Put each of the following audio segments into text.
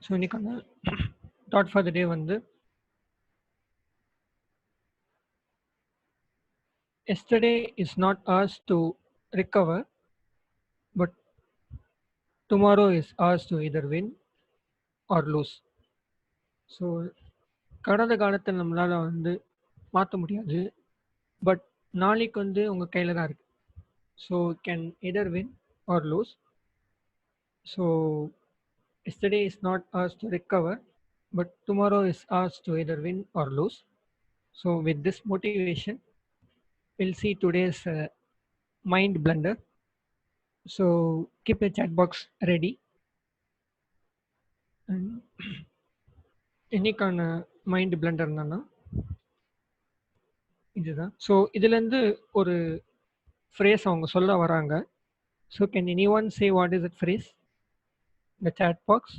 So இன்னைக்கான thought for the டே வந்து yesterday is not ours to recover, but tomorrow is ours to either win or lose. So கடந்த காலத்தை நம்மளால் வந்து மாற்ற முடியாது, பட் நாளைக்கு வந்து உங்கள் கையில் தான் இருக்குது. So can either win or lose. So yesterday is not ours to recover, but tomorrow is ours to either win or lose. So with this motivation, we'll see today's mind blender. So keep your chat box ready. And இன்னைக்கான mind blender என்னன்னா இதுதான். So இதுலேருந்து ஒரு phrase அவங்க சொல்ல வராங்க. So can any one say what is it phrase? The chat box.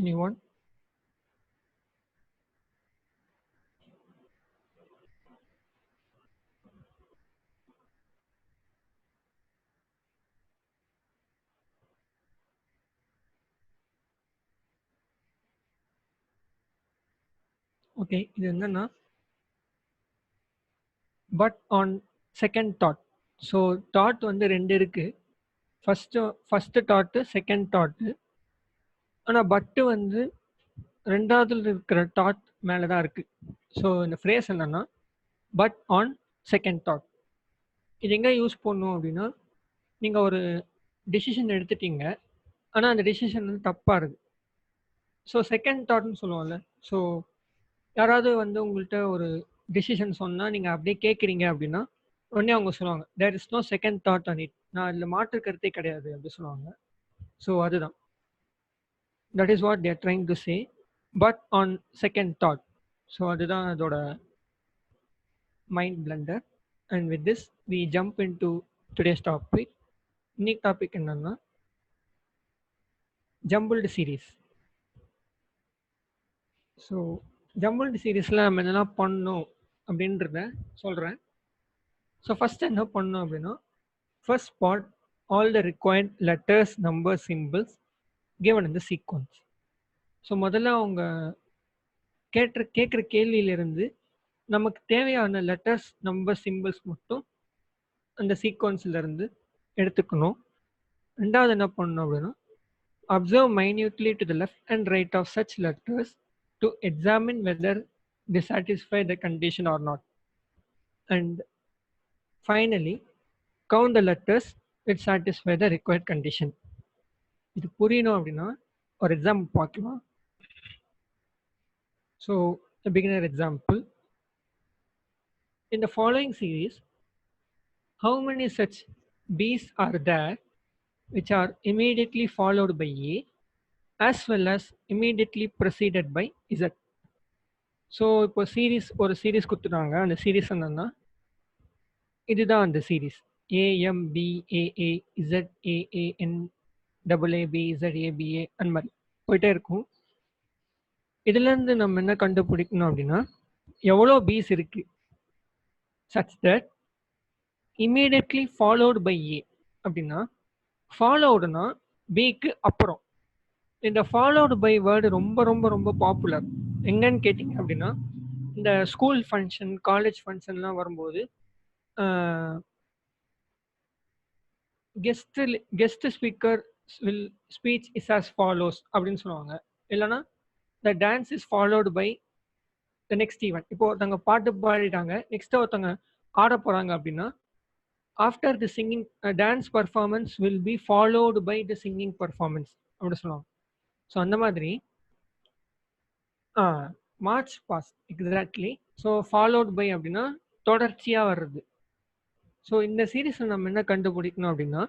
Any one? Okay, இது என்னன்னா but on second thought. So thought வந்து ரெண்டு இருக்குது. First thought, second thought. ஆனால் பட்டு வந்து ரெண்டாவதுல இருக்கிற தாட் மேலே தான் இருக்குது. ஸோ இந்த ஃப்ரேஸ் என்னன்னா பட் ஆன் செகண்ட் தாட். இது எங்கே யூஸ் பண்ணணும் அப்படின்னா, நீங்கள் ஒரு டெசிஷன் எடுத்துட்டீங்க, ஆனால் அந்த டெசிஷன் வந்து தப்பாக இருக்குது. ஸோ செகண்ட் தாட்னு சொல்லுவோம்ல. ஸோ யாராவது வந்து உங்கள்கிட்ட ஒரு டெசிஷன் சொன்னால் நீங்கள் அப்படியே கேட்குறீங்க அப்படின்னா, உடனே அவங்க சொல்லுவாங்க there is no second thought on it, நான் அதில் மாற்று கருத்தே கிடையாது அப்படி சொல்லுவாங்க. ஸோ அதுதான், that is what they're trying to say, but on second thought. So அதுதான் அதோட mind blunder. And with this we jump into today's topic. இன்னைக்கு டாபிக் என்னன்னா ஜம்பிள்டு சீரீஸ். ஸோ ஜம்பிள்டு சீரீஸில் நம்ம என்னெல்லாம் பண்ணணும் அப்படின்றத சொல்கிறேன். ஸோ ஃபஸ்ட்டு என்ன பண்ணணும் அப்படின்னா, first part all the required letters, numbers, symbols given in the sequence. So முதல்ல அவங்க கேட்குற கேள்வியிலிருந்து நமக்கு தேவையான லெட்டர்ஸ், நம்பர்ஸ், சிம்பிள்ஸ் மட்டும் அந்த சீக்வன்ஸ்லேருந்து எடுத்துக்கணும். ரெண்டாவது என்ன பண்ணணும் அப்படின்னா, observe minutely to the left and right of such letters to examine whether they satisfy the condition or not. And finally, count the letters that satisfy the required condition. இது புரியணும் அப்படின்னா ஒரு எக்ஸாம்பிள் பார்க்கலாம். So a beginner example. In the following series, how many such B's are there which are immediately followed by A as well as immediately preceded by Z? So இப்போ ஒரு series கொடுத்துட்டாங்க. அந்த series என்னன்னா இதுதான் அந்த series. AMBAA ZAAN AABZABA அந்த மாதிரி போயிட்டே இருக்கும். இதுலேருந்து நம்ம என்ன கண்டுபிடிக்கணும் அப்படின்னா, எவ்வளோ பீஸ் இருக்கு such that immediately followed by A அப்படின்னா, ஃபாலோடுனா பிக்கு அப்புறம். இந்த ஃபாலோடு பை வேர்டு ரொம்ப ரொம்ப ரொம்ப பாப்புலர். எங்கன்னு கேட்டிங்க அப்படின்னா, இந்த ஸ்கூல் ஃபங்க்ஷன், காலேஜ் ஃபங்க்ஷன்லாம் வரும்போது guest speaker will speech is as follows அப்படின்னு சொல்லுவாங்க. இல்லைன்னா the dance is followed by the next event. இப்போ ஒருத்தவங்க பாட்டு பாடிட்டாங்க, நெக்ஸ்ட் ஒருத்தவங்க ஆட போகிறாங்க அப்படின்னா, after the singing dance performance will be followed by the singing performance அப்படின்னு சொல்லுவாங்க. ஸோ அந்த மாதிரி march pass exactly. So followed by அப்படின்னா தொடர்ச்சியாக வர்றது. ஸோ இந்த சீரீஸில் நம்ம என்ன கண்டுபிடிக்கணும் அப்படின்னா,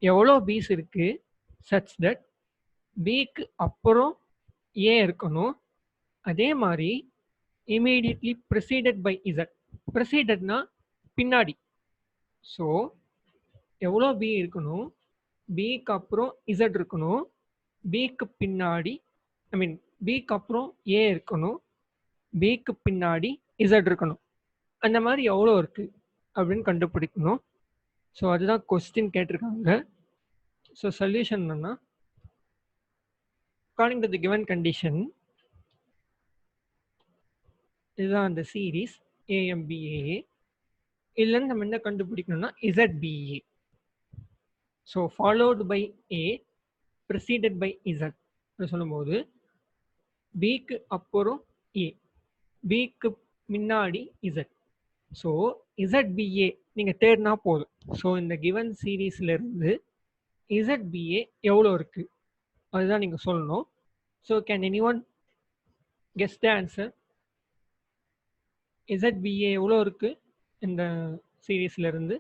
எவ்வளோ பீஸ் இருக்குது such that பிக்கு அப்புறம் ஏ இருக்கணும். அதே மாதிரி இமீடியட்லி ப்ரிசீடட் பை இசட். ப்ரிசீடட்னா பின்னாடி. ஸோ எவ்வளோ பி இருக்கணும்? பிக்கு அப்புறம் இசட் இருக்கணும். பிக்கு பின்னாடி ஐ மீன் பிக்கு அப்புறம் ஏ இருக்கணும். பிக்கு பின்னாடி இசட் இருக்கணும். அந்த மாதிரி எவ்வளோ இருக்கு அப்படின்னு கண்டுபிடிக்கணும். ஸோ அதுதான் கொஸ்டின் கேட்டிருக்காங்க. ஸோ சொல்யூஷன் என்னன்னா, according to the given condition, இதுதான் அந்த சீரீஸ் ஏஎம்பிஏஏ. இதுலேருந்து நம்ம என்ன கண்டுபிடிக்கணும்னா Z P A. So followed by A preceded by Z சொல்லும்போது பிக்கு அப்புறம் ஏ, பிக்கு முன்னாடி இசட். ஸோ இசட்பிஏ நீங்கள் தேடினா போதும். ஸோ இந்த கிவன் சீரீஸ்லேருந்து இசட்பிஏ எவ்வளோ இருக்குது அதுதான் நீங்கள் சொல்லணும். So can any one guess the answer? Z P A எவ்வளோ இருக்குது இந்த சீரீஸ்லேருந்து?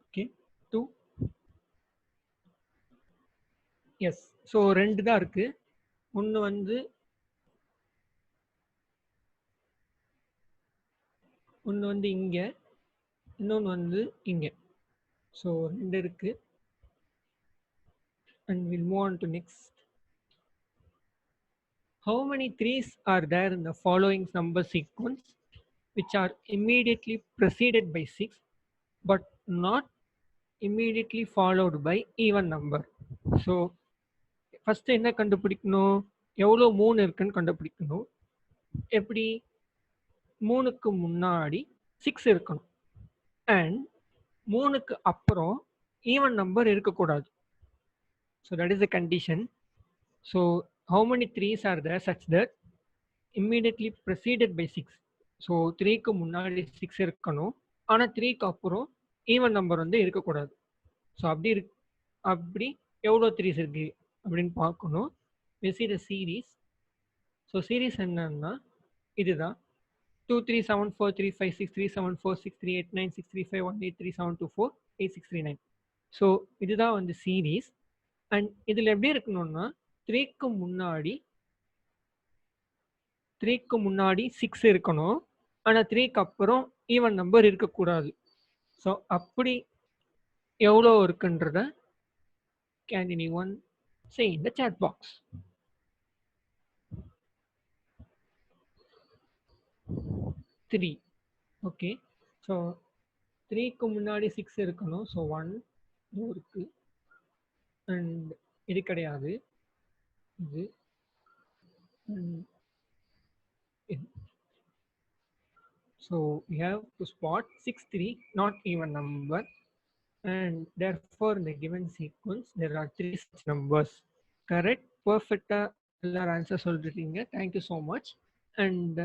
ஓகே, 2. எஸ். ஸோ 2 தான் இருக்குது. ஒன்று வந்து இங்கே, இன்னொன்று வந்து இங்கே. ஸோ 2 இருக்குது. And we'll move on to next. How many 3s are there in the following number sequence which are immediately preceded by 6 but not immediately followed by even number? So first என்ன கண்டுபிடிக்கணும்? எவ்வளோ 3 இருக்குன்னு கண்டுபிடிக்கணும். எப்படி? 3க்கு முன்னாடி 6 இருக்கணும் and 3க்கு அப்புறம் even number இருக்கக்கூடாது. So that is the condition. So how many 3s are there such that immediately preceded by 6? So 3க்கு முன்னாடி 6 இருக்கணும், ஆனால் 3க்கு அப்புறம் ஈவன் நம்பர் வந்து இருக்கக்கூடாது. ஸோ அப்படி எவ்வளோ 3s இருக்கு அப்படின்னு பார்க்கணும். we see the series. So series என்னன்னா இதுதான் 2 3 7 4 3 5 6 3 7 4 6 3 8 9 6 3 5 1 8 3 7 2 4 8 6 3 9. ஸோ இதுதான் வந்து சீரீஸ். அண்ட் இதில் எப்படி இருக்கணும்னா 3க்கு முன்னாடி 6 இருக்கணும், ஆனால் 3க்கு அப்புறம் ஈவன் நம்பர் இருக்கக்கூடாது. ஸோ அப்படி எவ்வளோ இருக்குன்றத can anyone say in the chat box? Three. Okay, so 3க்கு முன்னாடி 6 இருக்கணும். ஸோ 1 இருக்கு அண்ட் இது கிடையாது, இது and இது. So we have to spot 6 3 not even number, and therefore in the given sequence there are 3 such numbers. Correct, perfect. எல்லாரும் answer சொல்லிருக்கீங்க. Thank you so much. And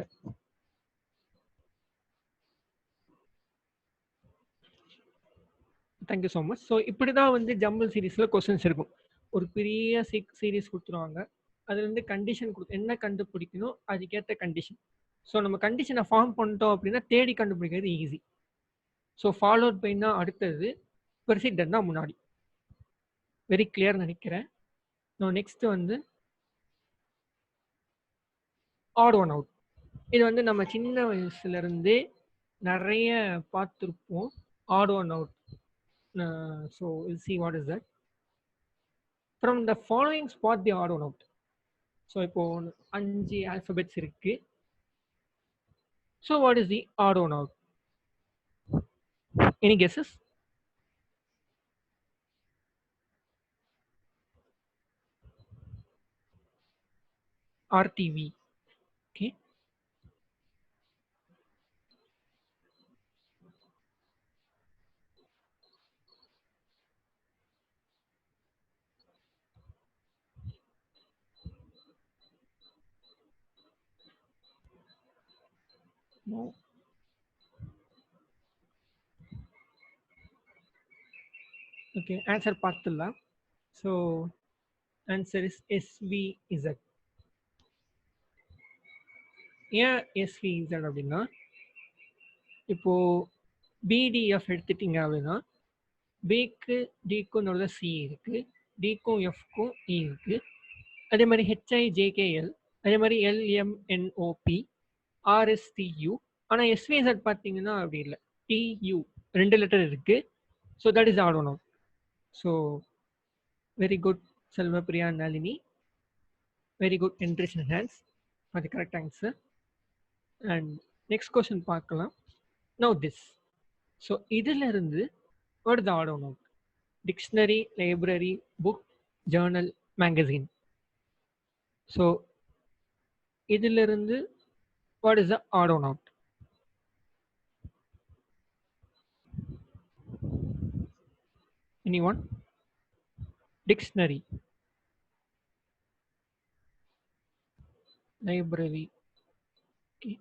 thank you so much. So இப்படி தான் வந்து jumble சீரீஸில் questions இருக்கும். ஒரு பெரிய series கொடுத்துருவாங்க, அதுலேருந்து கண்டிஷன் என்ன கண்டுபிடிக்கணும் அதுக்கேற்ற கண்டிஷன். ஸோ நம்ம கண்டிஷனை ஃபார்ம் பண்ணிட்டோம் அப்படின்னா தேடி கண்டுபிடிக்கிறது ஈஸி. ஸோ ஃபாலோட் பைனா அடுத்தது, ப்ரெசிடென்ட்னா முன்னாடி. வெரி கிளியர் நினைக்கிறேன். நான் நெக்ஸ்ட் வந்து ஆட் ஒன் அவுட். இது வந்து நம்ம சின்ன வயசுலேருந்தே நிறைய பார்த்துருப்போம், odd one out. So will see what is that. From the following spot the odd one out. So இப்போ 5 ஆல்ஃபபெட்ஸ் இருக்கு. So what is the odd one out? Any guesses? RTV. Okay. No. Okay, answer பார்த்துடலாம். So Answer is SVZ. ஏன் SVZ அப்படின்னா இப்போ PDF எடுத்துட்டீங்க அப்படின்னா பிக்கு டிக்கும் நடுவுல சி இருக்கு, டிக்கும் எஃப்க்கும் இ இருக்கு. அதே மாதிரி ஹெச்ஐஜேகேஎல், அதே மாதிரி எல்எம்என்ஓபி, ஆர்எஸ்டியு. ஆனால் எஸ்விஎஸ்எட் பார்த்தீங்கன்னா அப்படி இல்லை, டியூ 2 லெட்டர் இருக்கு. So that is odd one. So very good Selvapriya Nalini, very good entries in hands, அது correct answer. And next question பார்க்கலாம். Now this. ஸோ இதுல இருந்து what is the order note? Dictionary, library, book, journal, magazine. So இதுல இருந்து what is the order note? Anyone? Dictionary, library. Okay.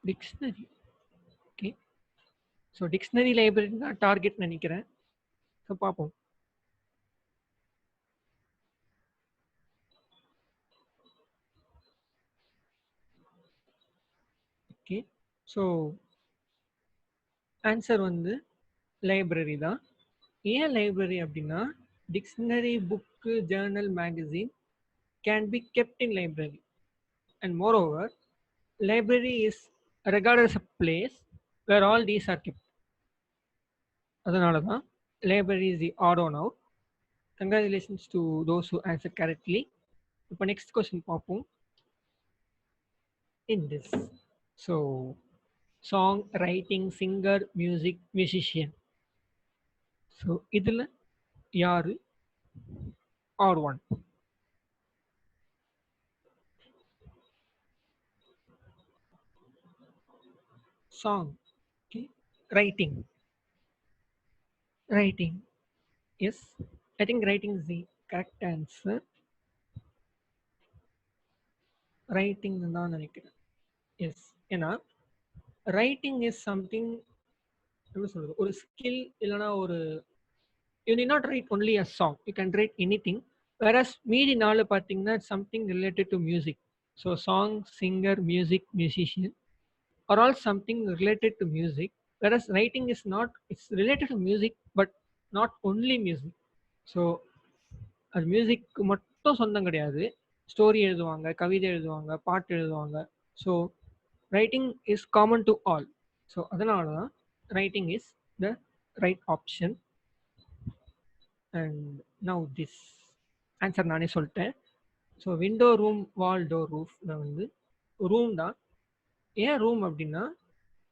Dictionary. Okay. So dictionary, library தான் target நினைக்கிறேன். So பார்ப்போம். Okay. So answer வந்து library தான். ஏன் library அப்படின்னா dictionary, book, Journal, magazine can be kept in library. And more over, library is regarded as a place where all these are kept. அதனால தான் library is the odd one out. Congratulations to those who answered correctly. இப்போ next question பார்ப்போம். In this, so song, writing, singer, music, musician. So இதில் யாரு odd one? Song. Okay. Writing. Writing. Yes, I think writing is the correct answer. Writing தான் நினைக்கிறேன். S, ஏன்னா writing is something, என்ன சொல்றது, ஒரு ஸ்கில் இல்லைனா ஒரு, you need not right only a song, you can write any thing. Whereas மீதி நாலு பார்த்தீங்கன்னா something related to music. So song, singer, music, musician are all something related to music. Whereas writing is not, it's related to music but not only music. So அது மியூசிக்கு மட்டும் சொந்தம் கிடையாது. Story எழுதுவாங்க, கவிதை எழுதுவாங்க, பாட்டு எழுதுவாங்க. So writing is common to all. So அதனால தான் writing is the right option. And now this answer நானே சொல்லிட்டேன். ஸோ விண்டோ, ரூம், வால், டோர், ரூஃபில் வந்து ரூம் தான். ஏன் ரூம் அப்படின்னா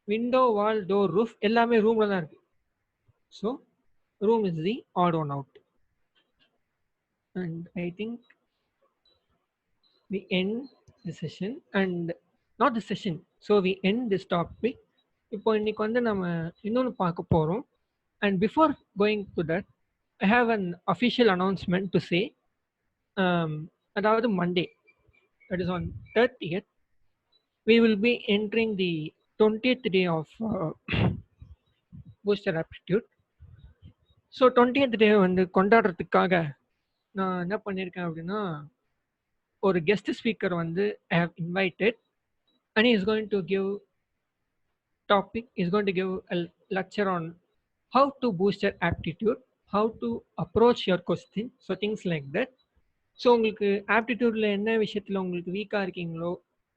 விண்டோ, வால், டோர், ரூஃப் எல்லாமே ரூமில் தான் இருக்குது. So room is the odd one out. And I think we end the session and not the session, so we end this topic. இப்போ இன்னைக்கு வந்து நம்ம இன்னொன்று பார்க்க போகிறோம். And before going to that, I have an official announcement to say. அதாவது Monday, that is on 30th, we will be entering the 20th day of booster aptitude. So 20th day வந்து கொண்டாடுறதுக்காக நான் என்ன பண்ணியிருக்கேன் அப்படின்னா, ஒரு கெஸ்ட் ஸ்பீக்கர் வந்து I have invited and he is going to give a lecture on how to boost your aptitude, how to approach your question, so things like that. So உங்களுக்கு ஆப்டிடியூடில் என்ன விஷயத்தில் உங்களுக்கு வீக்காக இருக்கீங்களோ,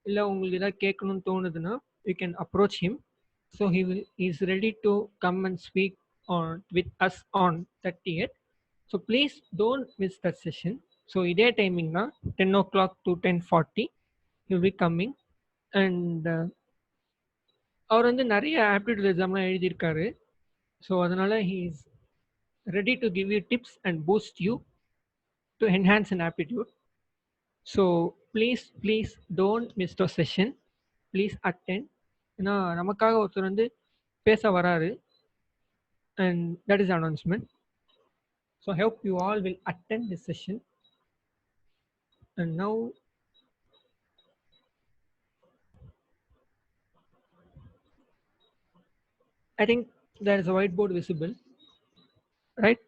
இல்லை உங்களுக்கு ஏதாவது கேட்கணும்னு தோணுதுன்னா you can approach him. So is ready to come and speak on with us on 30th. So please don't miss that session. So இதே டைமிங் தான், 10 o'clock to 10:40 you will be coming. And அவர் வந்து நிறைய aptitude எக்ஸாம்லாம் எழுதியிருக்காரு. So அதனால் he is ready to give you tips and boost you to enhance an aptitude. So please don't miss the session, please attend. ஏன்னா நமக்காக ஒருத்தர் வந்து பேச வராரு. And that is announcement. So I hope you all will attend this session. And now I think there is a whiteboard visible, right?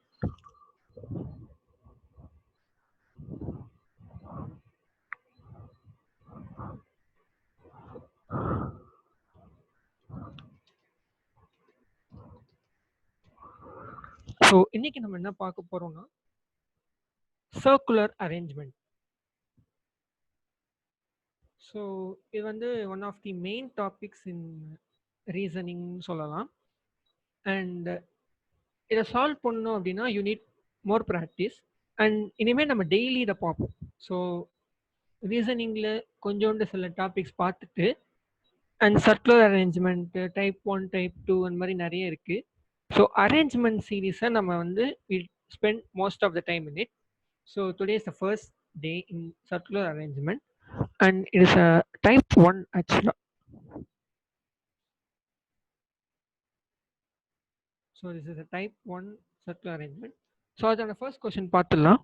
So இன்னைக்கு நம்ம என்ன பார்க்க போறோம்னா சர்க்குலர் அரேஞ்ச்மெண்ட். ஸோ இது வந்து one of the main topics in reasoning சொல்லலாம். And இதை solve பண்ணணும் அப்படின்னா you need more practice. And இனிமேல் நம்ம டெய்லி இதை பார்ப்போம். ஸோ ரீசனிங்கில் கொஞ்சோண்டு சில டாபிக்ஸ் பார்த்துட்டு and circular arrangement type 1 type 2 அந்த மாதிரி நிறைய இருக்குது. ஸோ அரேஞ்ச்மெண்ட் சீரீஸை நம்ம வந்து will spend most of the time in it. So today is the first day in circular arrangement and it is a type 1 ஆக்சுவலாக. So this is a type 1 circular arrangement. So அதோட first question பார்த்துடலாம்.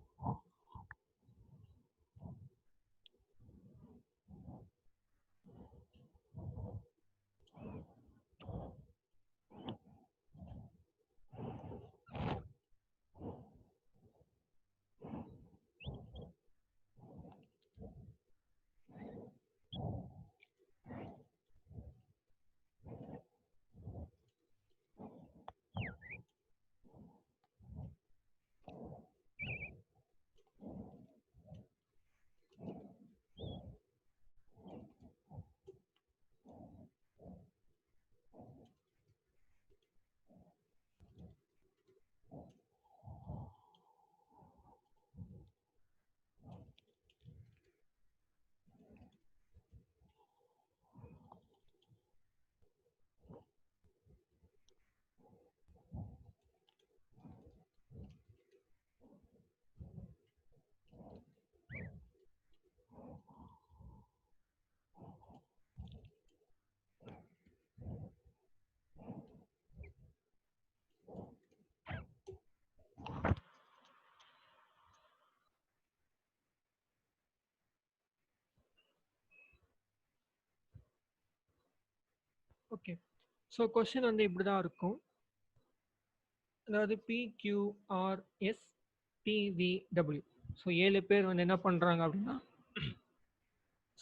Okay, so question வந்து இப்படி தான் இருக்கும். அதாவது PQRS PVW. So 7 பேர் வந்து என்ன பண்ணுறாங்க அப்படின்னா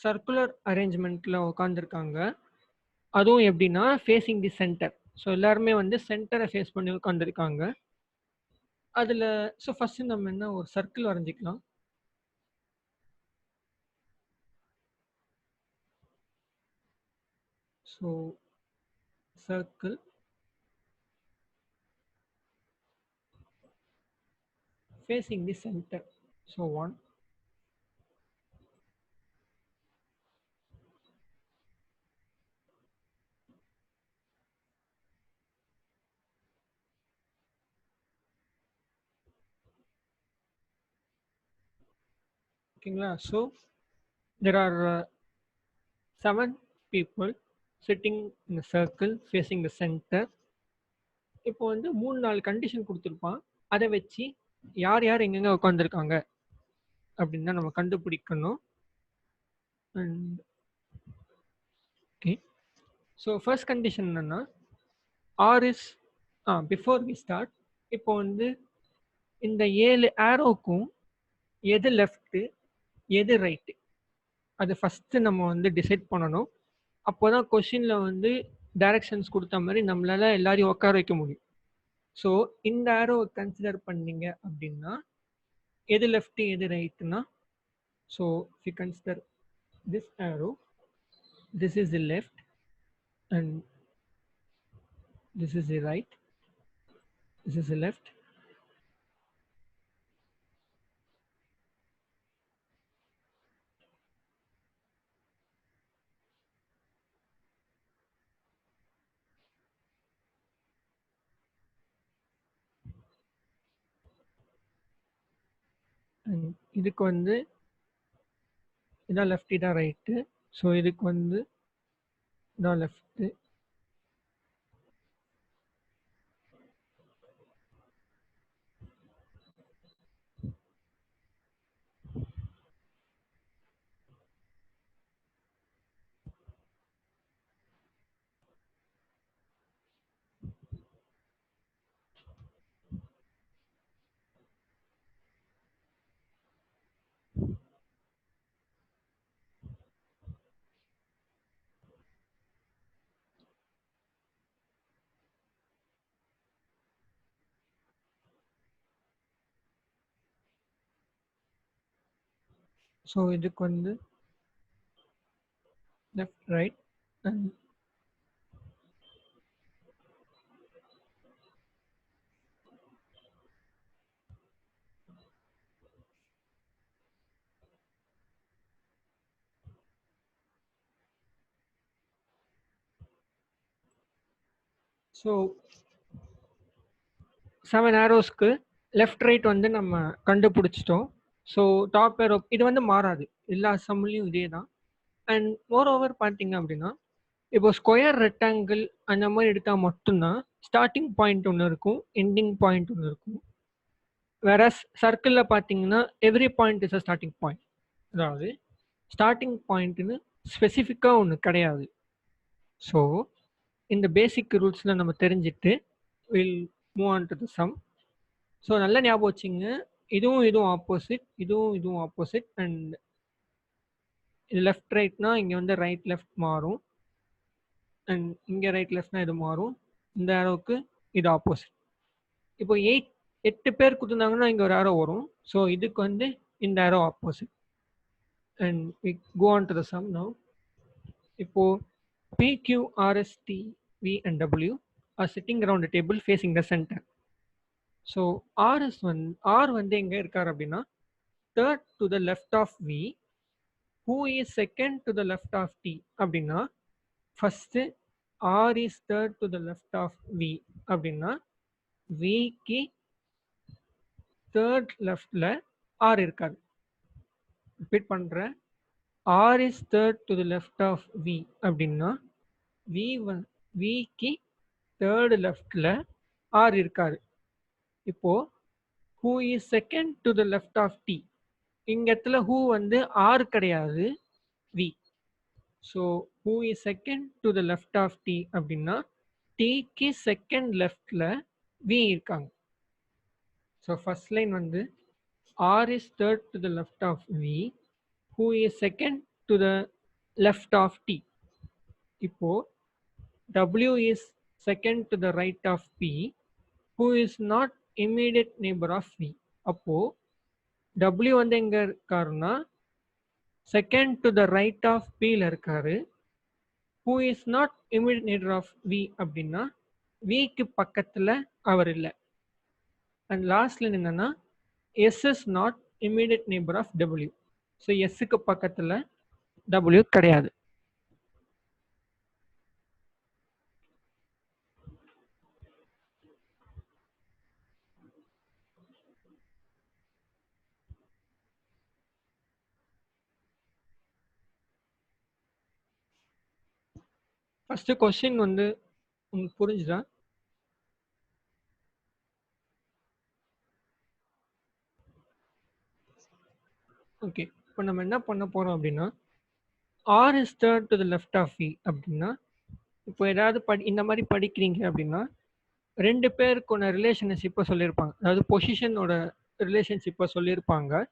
சர்க்குலர் அரேஞ்ச்மெண்ட்டில் உட்காந்துருக்காங்க. அதுவும் எப்படின்னா ஃபேஸிங் தி சென்டர். ஸோ எல்லாருமே வந்து சென்டரை ஃபேஸ் பண்ணி உட்காந்துருக்காங்க. அதில் ஸோ ஃபஸ்ட்டு நம்ம என்ன ஒரு சர்க்கிள் வரைஞ்சிக்கலாம். So circle facing the center. So 1. ஓகேங்களா? So there are 7 people sitting in a circle facing the center. இப்போ வந்து 3-4 கண்டிஷன் கொடுத்துருப்பான். அதை வச்சு யார் யார் எங்கெங்க உட்காந்துருக்காங்க அப்படின்னு தான் நம்ம கண்டுபிடிக்கணும். And okay, so first condition என்னன்னா R is before we start. இப்போ வந்து இந்த 7 ஆரோக்கும் எது லெஃப்ட்டு எது ரைட்டு அது ஃபஸ்ட்டு நம்ம வந்து டிசைட் பண்ணணும். அப்போ தான் கொஷினில் வந்து டைரக்ஷன்ஸ் கொடுத்த மாதிரி நம்மளால எல்லாரையும் உட்கார வைக்க முடியும். ஸோ இந்த ஆரோவை கன்சிடர் பண்ணீங்க அப்படின்னா எது லெஃப்ட்டு எது ரைட்டுனா, so we consider this arrow, this is the left and this is the right, this is the left. And இதுக்கு வந்து இதான் லெஃப்ட் இதான் ரைட்டு. ஸோ இதுக்கு வந்து இதான் லெஃப்ட்டு. ஸோ இதுக்கு வந்து லெஃப்ட் ரைட் அண்ட் ஸோ 7 ஆரோஸ்க்கு லெஃப்ட் ரைட் வந்து நம்ம கண்டுபிடிச்சிட்டோம். ஸோ டாப் ஏரோ இது வந்து மாறாது, எல்லா சம்லையும் இதே தான். அண்ட் மோர் ஓவர் பார்த்தீங்க அப்படின்னா, இப்போ ஸ்கொயர் ரெக்டாங்கிள் அந்த மாதிரி எடுத்தால் மட்டும்தான் ஸ்டார்டிங் பாயிண்ட் ஒன்று இருக்கும், எண்டிங் பாயிண்ட் ஒன்று இருக்கும். வேற சர்க்கிளில் பார்த்தீங்கன்னா every point is a starting point. அதாவது ஸ்டார்டிங் பாயிண்ட்னு ஸ்பெசிஃபிக்காக ஒன்று கிடையாது. ஸோ இந்த பேசிக் ரூல்ஸில் நம்ம தெரிஞ்சுட்டு will move on to the some. So நல்ல ஞாபகம் வச்சுங்க, இதுவும் ஆப்போசிட், இதுவும் ஆப்போசிட். அண்ட் இது லெஃப்ட் ரைட்னா இங்கே வந்து ரைட் லெஃப்ட் மாறும், அண்ட் இங்கே ரைட் லெஃப்ட்னா இது மாறும். இந்த ஆரோவுக்கு இது ஆப்போசிட். இப்போ 8 பேர் கொடுத்துருந்தாங்கன்னா இங்கே ஒரு ஆரோ வரும். ஸோ இதுக்கு வந்து இந்த arrow opposite. And we go on to the sum now. இப்போ PQRST V and W are sitting around a table facing the center. So R வந்து எங்கே இருக்கார் அப்படின்னா third to the left of V. Who is second to the left of T அப்படின்னா first R is third to the left of V அப்படின்னா Vக்கு third லெஃப்டில் R இருக்காது. Repeat பண்ணுறேன், R is third to the left of V அப்படின்னா Vக்கு third லெஃப்டில் R இருக்காது. இப்போ who is second to the left of T, இங்க இடத்துல who வந்து R கிடையாது, V. So who is second to the left of T அப்படின்னா Tக்கு செகண்ட் லெஃப்டில் V இருக்காங்க. ஸோ ஃபர்ஸ்ட் லைன் வந்து R is third to the left of V, who is second to the left of T. இப்போ W is second to the right of P, who is not immediate neighbor of V. அப்போ W வந்து எங்க இருக்காருன்னா second to the right of Pல இருக்காரு. who is not immediate neighbor of V அப்படின்னா Vக்கு பக்கத்தில் அவர் இல்லை. அண்ட் லாஸ்ட்ல என்னன்னா S is not immediate neighbor of W. So எஸ்ஸுக்கு பக்கத்தில் W கிடையாது. ஃபர்ஸ்ட் கொஸ்டின் வந்து உங்களுக்கு புரிஞ்சுதா? ஓகே, இப்போ நம்ம என்ன பண்ண போறோம் அப்படின்னா R is third to the left of V அப்படின்னா இப்போ ஏதாவது இந்த மாதிரி படிக்கிறீங்க அப்படின்னா ரெண்டு பேருக்குள்ள ரிலேஷன்ஷிப்பை சொல்லியிருப்பாங்க, அதாவது பொசிஷனோட ரிலேஷன்ஷிப்பை சொல்லியிருப்பாங்க.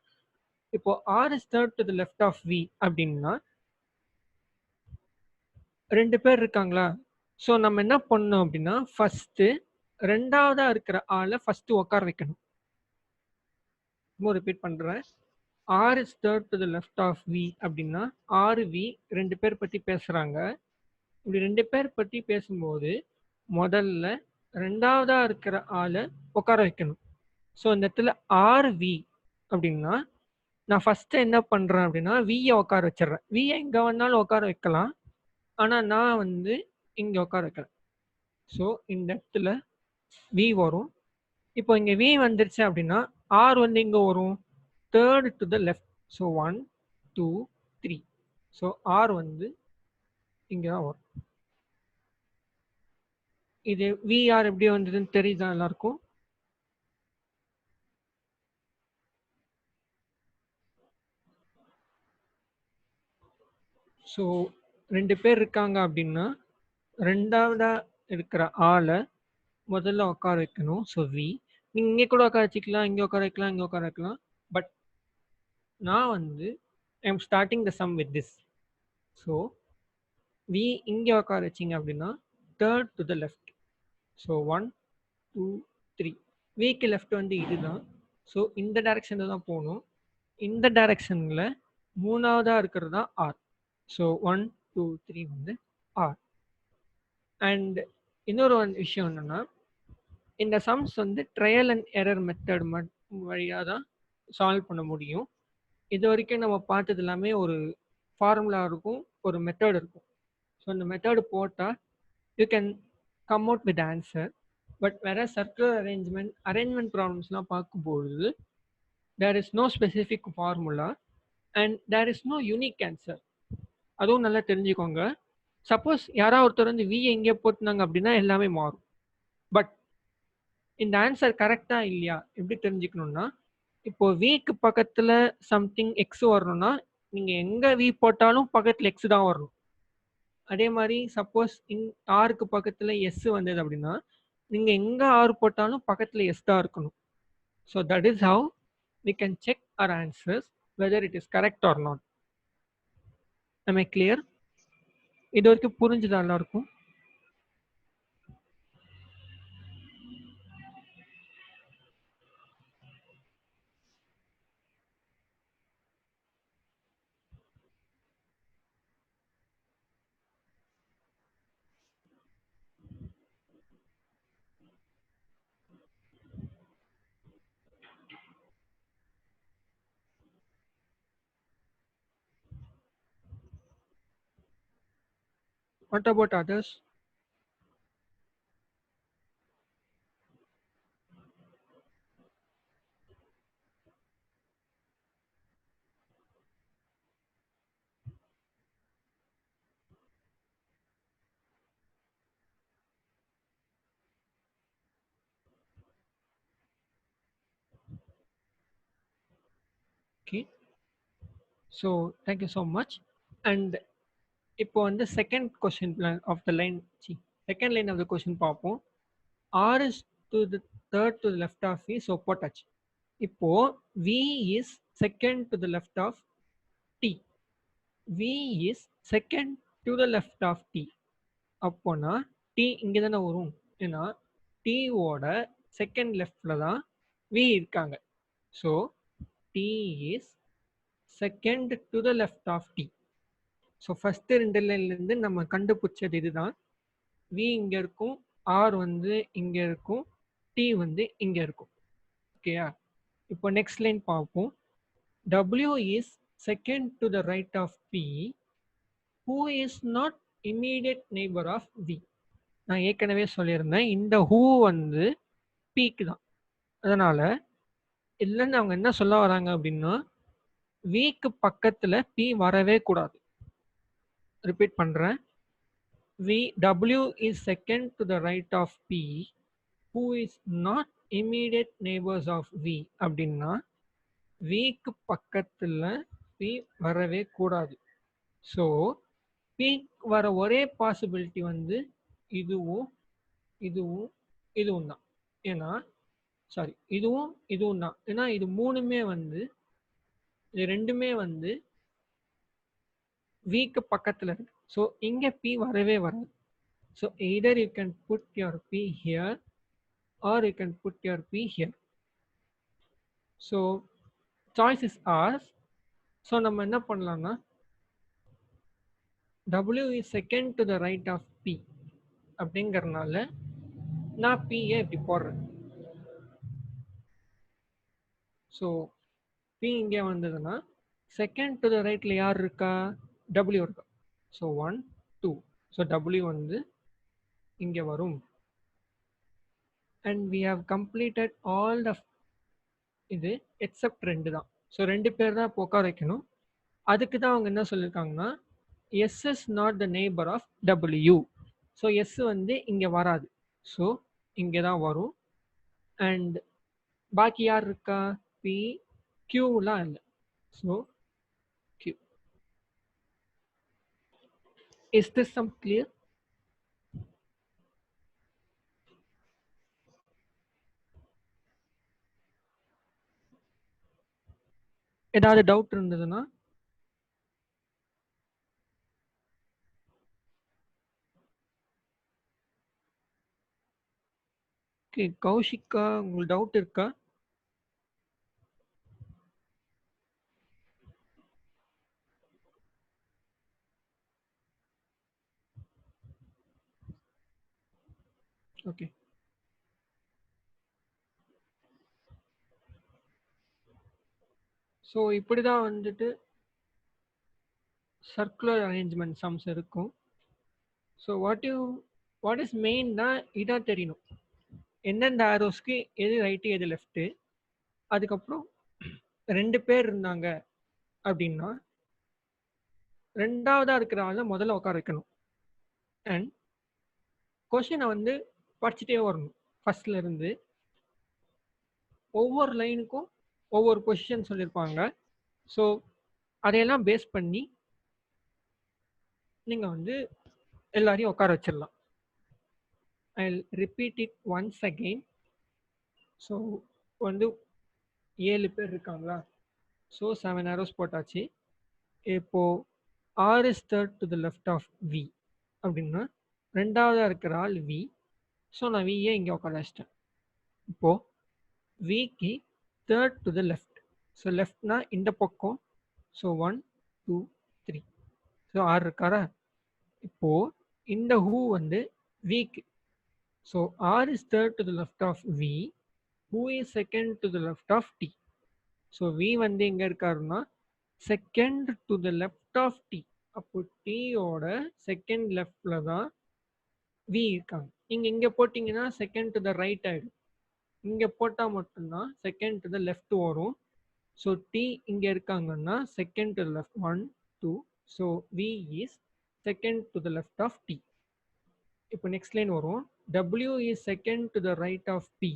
இப்போ R is third to the left of V அப்படின்னா ரெண்டு பேர் இருக்காங்களா? ஸோ நம்ம என்ன பண்ணோம் அப்படின்னா ஃபர்ஸ்ட் ரெண்டாவதா இருக்கிற ஆளை ஃபர்ஸ்ட் உட்கார வைக்கணும். ரிப்பீட் பண்றேன், R is third to the left of V அப்படின்னா RV ரெண்டு பேர் பத்தி பேசுறாங்க. இப்படி ரெண்டு பேர் பத்தி பேசும்போது முதல்ல ரெண்டாவதா இருக்கிற ஆளை உட்கார வைக்கணும். ஸோ இந்த இடத்துல RV அப்படின்னா நான் ஃபர்ஸ்ட் என்ன பண்றேன் அப்படின்னா வியை உட்கார வச்சிடுறேன். வியை எங்க வேணாலும் உட்கார வைக்கலாம், ஆனா நான் வந்து இங்க உட்கார வைக்கிறேன். ஸோ இந்த இடத்துல V வரும். இப்போ இங்க V வந்துருச்சு அப்படின்னா R வந்து இங்க வரும் third to the left. So 1 2 3. So R வந்து இங்க தான் வரும். இது VR எப்படி வந்ததுன்னு தெரியுதா எல்லாருக்கும்? ஸோ ரெண்டு பேர் இருக்காங்க அப்படின்னா ரெண்டாவதா இருக்கிற ஆளை முதல்ல உட்கார வைக்கணும். ஸோ V நீங்கள் இங்கே கூட உட்கார வச்சுக்கலாம், இங்கே உட்கார வைக்கலாம், இங்கே உட்கார வைக்கலாம். பட் நான் வந்து I am starting the sum with this. So V இங்கே உட்கார வச்சிங்க அப்படின்னா third to the left. So 1 2 3. Vக்கு லெஃப்ட் வந்து இதுதான். ஸோ இந்த டைரக்ஷனில் தான் போகணும். இந்த டைரக்ஷனில் மூணாவதா இருக்கிறது தான் ஆர். ஸோ 1 2 3 வந்து ஆர். அண்ட் இன்னொரு விஷயம் என்னன்னா, இந்த சம்ஸ் வந்து ட்ரையல் அண்ட் எரர் மெத்தட் வழியாக தான் சால்வ் பண்ண முடியும். இது வரைக்கும் நம்ம பார்த்தது எல்லாமே ஒரு ஃபார்முலா இருக்கும், ஒரு மெத்தட் இருக்கும். ஸோ அந்த மெத்தட் போட்டால் you can come out with answer. But வேற சர்க்குலர் அரேஞ்ச்மெண்ட் ப்ராப்ளம்ஸ்லாம் பார்க்கும்பொழுது there is no specific formula and there is no unique answer. அதுவும் நல்லா தெரிஞ்சுக்கோங்க. சப்போஸ் யாராவது ஒருத்தர் வந்து வி எங்கே போட்டுனாங்க அப்படின்னா எல்லாமே மாறும். பட் இந்த ஆன்சர் கரெக்டா இல்லையா எப்படி தெரிஞ்சுக்கணும்னா, இப்போ விக்கு பக்கத்துல சம்திங் எக்ஸ் வரணும்னா நீங்க எங்க வி போட்டாலும் பக்கத்துல எக்ஸ் தான் வரணும். அதே மாதிரி சப்போஸ் ஆருக்கு பக்கத்துல எஸ் வந்தது அப்படின்னா நீங்க எங்க ஆர் போட்டாலும் பக்கத்துல எஸ் தான் இருக்கணும். So that is how we can check our answers whether it is correct or not. Am I clear? இது வரைக்கும் புரிஞ்சுதா எல்லாருக்கும்? What about others? Okay, so thank you so much. And இப்போ வந்து second question of the line, second line of the question பார்ப்போம். R is to the third to the left of V, so போட்டாச்சு. இப்போ V is second to the left of T. V is second to the left of T. அப்போனா T இங்கே தானே வரும், ஏன்னா டியோட second லெஃப்டில் தான் வி இருக்காங்க. So T is second to the left of T. So first ரெண்டு லைன்லேருந்து நம்ம கண்டுபிடிச்சது இதுதான். வி இங்கே இருக்கும், ஆர் வந்து இங்கே இருக்கும், டி வந்து இங்கே இருக்கும். ஓகேயா? இப்போ நெக்ஸ்ட் லைன் பார்ப்போம். W is second to the right of P, who is not immediate neighbour of V. நான் ஏற்கனவே சொல்லியிருந்தேன், இந்த ஹூ வந்து பிக்கு தான். அதனால இல்லைன்னு அவங்க என்ன சொல்ல வராங்க அப்படின்னா, விக்கு பக்கத்தில் பி வரவே கூடாது. ரிப்பீட் பண்ணுறேன். W is second to the right of P, who is not immediate neighbors of V அப்படின்னா விக்கு பக்கத்தில் P வரவே கூடாது. ஸோ P வர ஒரே பாசிபிலிட்டி வந்து இதுவும் இதுவும் இதுவும் தான். ஏன்னா சாரி, இதுவும் இதுவும் தான். ஏன்னா இது மூணுமே வந்து, இது ரெண்டுமே வந்து விக்கு பக்கத்தில் இருக்கு. ஸோ இங்கே P வரவே வராது. So either you can put your P here or you can put your P here. So choice is ours. So நம்ம என்ன பண்ணலாம்னா, W is second to the right of P அப்படிங்கறனால நான் P இப்படி போடுறேன். ஸோ P இங்கே வந்ததுன்னா second to த ரைட்ல யார் இருக்கா? W இருக்கா. ஸோ 1 2. ஸோ W வந்து இங்கே வரும். And we have completed all the இது எக்ஸப்ட் ரெண்டு தான். ஸோ ரெண்டு பேர் தான் இப்போ உட்கார வைக்கணும். அதுக்கு தான் அவங்க என்ன சொல்லியிருக்காங்கன்னா, S is not the neighbour of W. So S வந்து இங்கே வராது. ஸோ இங்கே தான் வரும். அண்ட் பாக்கி யார் இருக்கா? பி கியூலாம் இல்லை. So Q. Is this some clear? ஏதாவது டவுட் இருந்ததுன்னா கௌஷிக்கா, உங்களுக்கு டவுட் இருக்கா? ஓகே. ஸோ இப்படி தான் வந்துட்டு சர்க்குலர் அரேஞ்ச்மெண்ட் சம்ஸ் இருக்கும். ஸோ வாட் இஸ் மெயின்னா இதான் தெரியணும், எந்தெந்த ஆரோஸ்க்கு எது ரைட்டு எது லெஃப்ட்டு. அதுக்கப்புறம் 2 பேர் இருந்தாங்க அப்படின்னா 2வதா இருக்கிற ஆளை முதல்ல உட்கார வைக்கணும். அண்ட் கொஷினை வந்து படிச்சுட்டே வரணும் ஃபர்ஸ்ட்ல இருந்து. ஒவ்வொரு லைனுக்கும் ஒவ்வொரு பொசிஷன் சொல்லியிருப்பாங்க. ஸோ அதையெல்லாம் பேஸ் பண்ணி நீங்கள் வந்து எல்லாரையும் உட்கார வச்சிடலாம். I repeat it once again. So வந்து 7 பேர் இருக்காங்களா? ஸோ 7 arrows போட்டாச்சு. இப்போ R is third to the left of V அப்படின்னா 2வதா இருக்கிற ஆள் V. ஸோ நான் விஏ இங்கே உட்கார வச்சிட்டேன். இப்போ விக்கு third to the left. So லெஃப்ட்னா இந்த பக்கம். ஸோ 1 2 3. ஸோ 6 இருக்காரா? இப்போ இந்த ஹூ வந்து விக்கு. So R is third to the left of V. Who is second to the left of T. So V வந்து எங்கே இருக்காருன்னா second to the left of T. அப்போ டீயோட செகண்ட் லெஃப்டில் தான் வி இருக்காங்க. நீங்கள் இங்கே போட்டிங்கன்னா செகண்ட் டு த ரைட் ஆகிடும். இங்கே போட்டால் மட்டும்தான் செகண்ட் டு த லெஃப்ட் வரும். ஸோ டி இங்கே இருக்காங்கன்னா second to the left 1 2. So V is second to the left of T. இப்போ நெக்ஸ்ட் லைன் வரும். W is second to the right of P.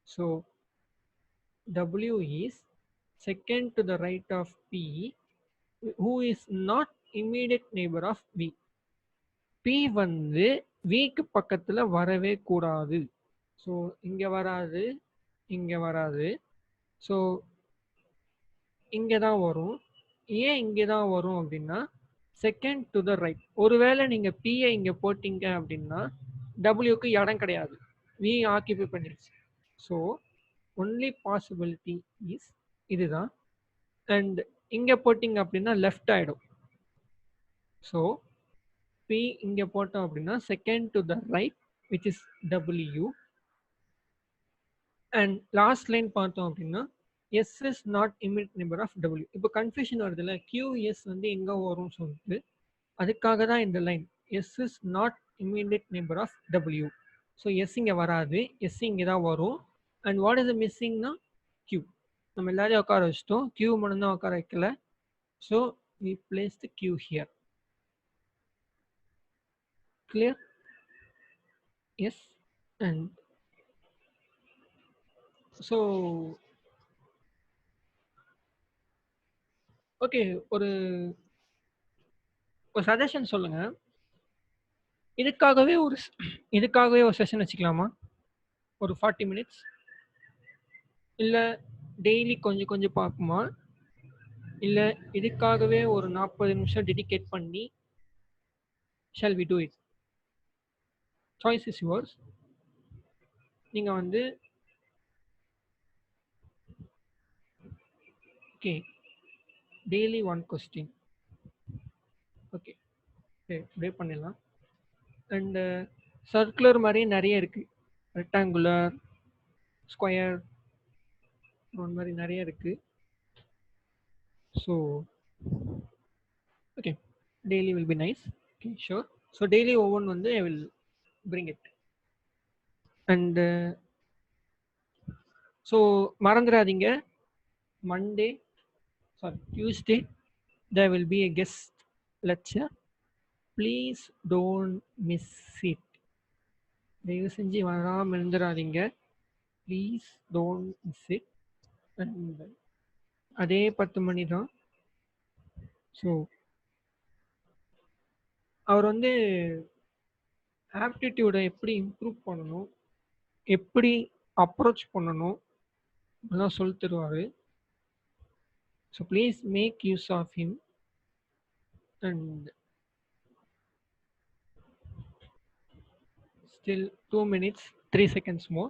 So W is second to the right of P who is not immediate neighbor of V. P வந்து Vக்கு பக்கத்தில் வரவே கூடாது. So இங்கே வராது, இங்கே வராது. ஸோ இங்கே தான் வரும். ஏன் இங்கே தான் வரும் அப்படின்னா செகண்ட் டு த ரைட். ஒருவேளை நீங்கள் பிஏ இங்கே போட்டிங்க அப்படின்னா டபிள்யூக்கு இடம் கிடையாது, வி ஆக்கிபை பண்ணிடுச்சு. ஸோ ஒன்லி பாசிபிலிட்டி இஸ் இதுதான். அண்ட் இங்கே போட்டிங்க அப்படின்னா லெஃப்ட் ஆகிடும். ஸோ பி இங்கே போட்டோம் அப்படின்னா second to the right which is W. And last line பார்த்தோம் அப்படின்னா S is not immediate neighbour of W. இப்போ கன்ஃபியூஷன் வருதுல்ல, கியூஎஸ் வந்து எங்கே வரும்னு சொல்லிட்டு, அதுக்காக தான் இந்த line S is not immediate neighbour of W. So S இங்கே வராது, எஸ் இங்கே தான் வரும். அண்ட் வாட் இஸ் மிஸ்ஸிங்னா கியூ. நம்ம எல்லாரையும் உட்கார வச்சிட்டோம், கியூ மட்டும்தான் உட்கார வைக்கல. So we place the Q here. Clear? S. And so okay, ஒரு சஜஷன் சொல்லுங்க. இதுக்காகவே ஒரு செஷன் வச்சுக்கலாமா? ஒரு 40 மினிட்ஸ். இல்லை டெய்லி கொஞ்சம் கொஞ்சம் பார்க்குமா? இல்லை இதுக்காகவே ஒரு 40 நிமிஷம் டெடிகேட் பண்ணி shall we do it? Choice is yours. நீங்கள் வந்து ஓகே டெய்லி 1 கொஸ்டின். ஓகே இப்படியே பண்ணிடலாம். அண்டு சர்க்குலர் மாதிரி நிறைய இருக்குது, ரெக்டாங்குலர், ஸ்கொயர், அந்த மாதிரி நிறைய இருக்குது. So okay daily will be nice. Okay sure. So daily ஒவ்வொன்று வந்து I will bring it. And so மறந்துடாதீங்க, Monday sorry Tuesday there will be a guest lecture. Please don't miss it. தயவு செஞ்சு வராமல் இருந்துடாதீங்க. Please don't miss it. And அதே 10 மணி தான். So அவர் வந்து ஆப்டிடியூடை எப்படி இம்ப்ரூவ் பண்ணணும், எப்படி அப்ரோச் பண்ணணும் அதெல்லாம் சொல்லி தருவார். So please make use of him. And still 2 minutes 3 seconds more.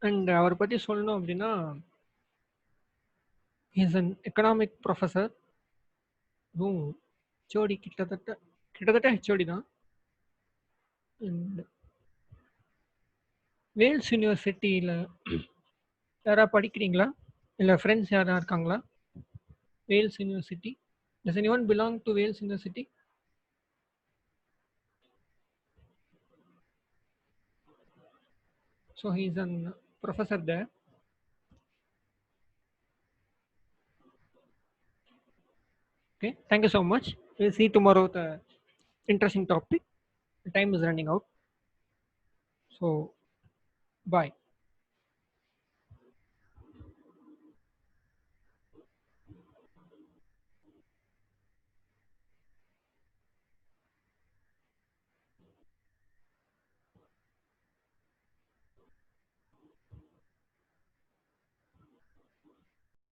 And அவரை பற்றி சொல்லணும் அப்படின்னா is an economic professor. HOD கிட்டத்தட்ட ஹெச்ஓடி தான். அண்ட் வேல்ஸ் யூனிவர்சிட்டியில் யாராவது படிக்கிறீங்களா? இல்லை ஃப்ரெண்ட்ஸ் யாராவது இருக்காங்களா? Wales university. Does anyone belong to Wales University? So he's a professor there. Okay, thank you so much. We'll see tomorrow with a interesting topic. The time is running out. So, bye.